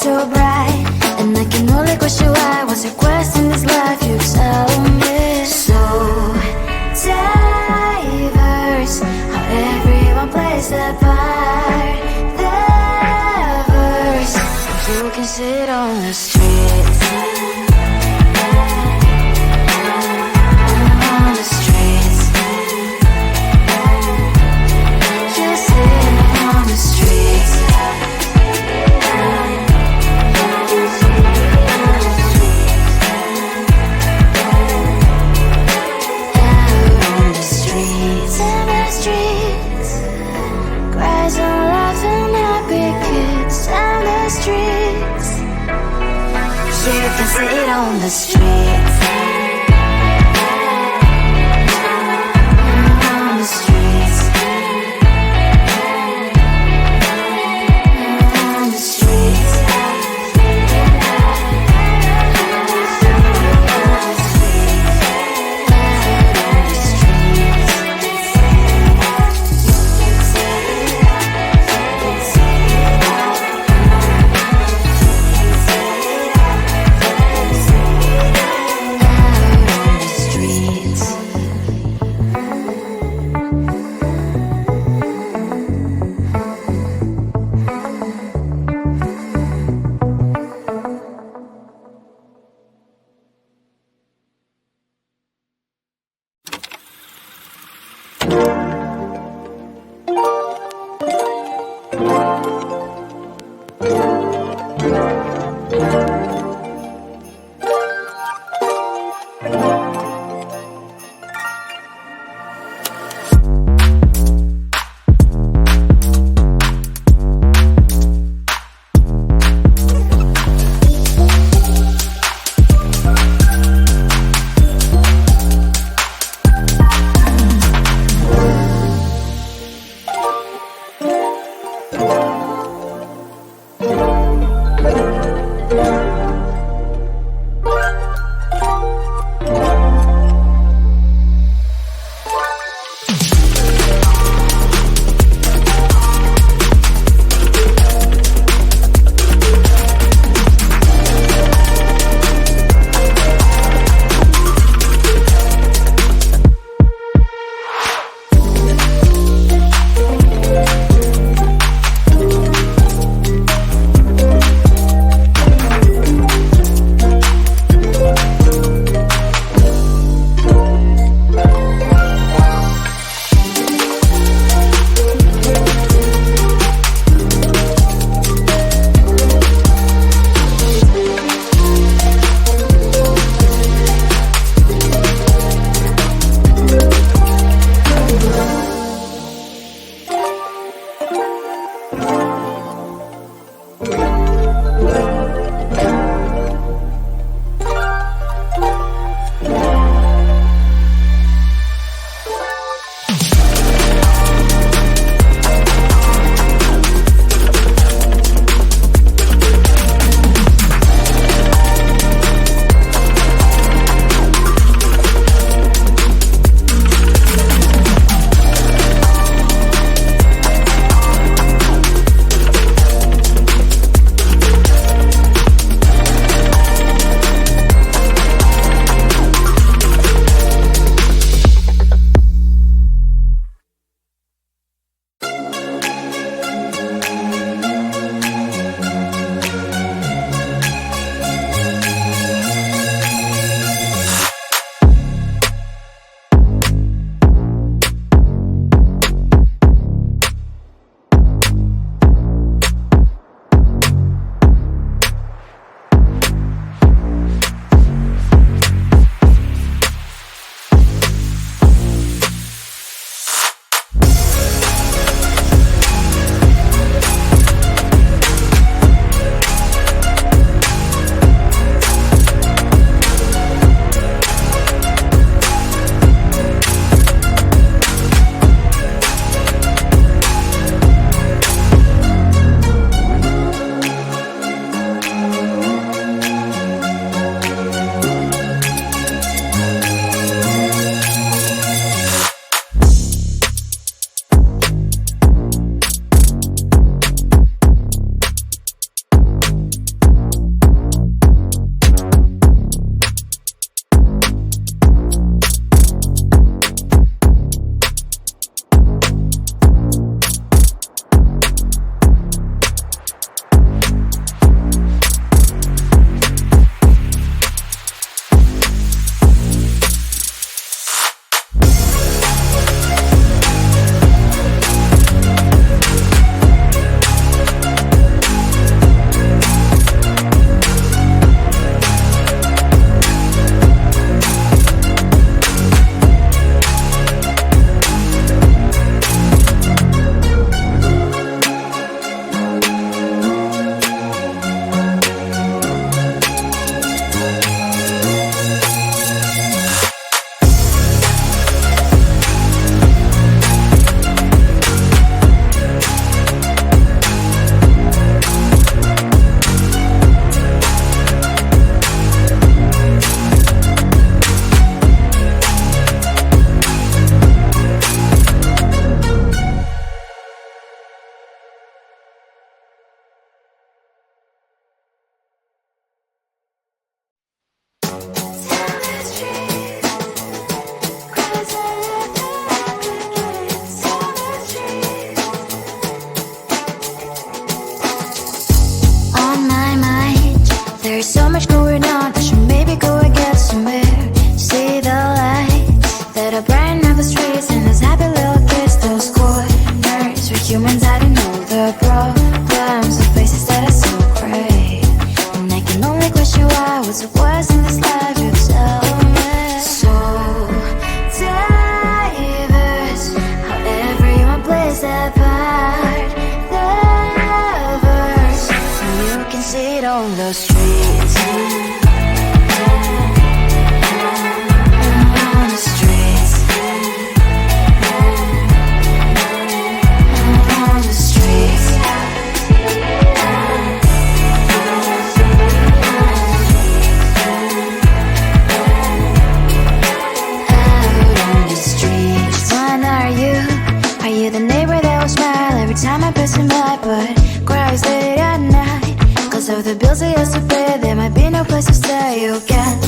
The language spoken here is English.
so bright, and I can only question why. What's your quest in this life? You tell me. So diverse, how everyone plays their part. Their verse, you can sit on the streets. On the streets, you sit on the streets. Sit on the streets. On the streets. On the streets. on my mind. There's so much going on, I should maybe go and get somewhere. See the lights that are brighten up the streets, and those happy little kids, those corners where humans hiding all the problems, the places that are so great. And I can only question why, what's the worst in this life if so diverse, how everyone plays their part. The verse, you can see it on the streets. On the streets. On the streets. Are you the neighbor that will smile every time I pass him by, but cries late at night? Cause of the bills he has to pay, there might be no place to stay. You can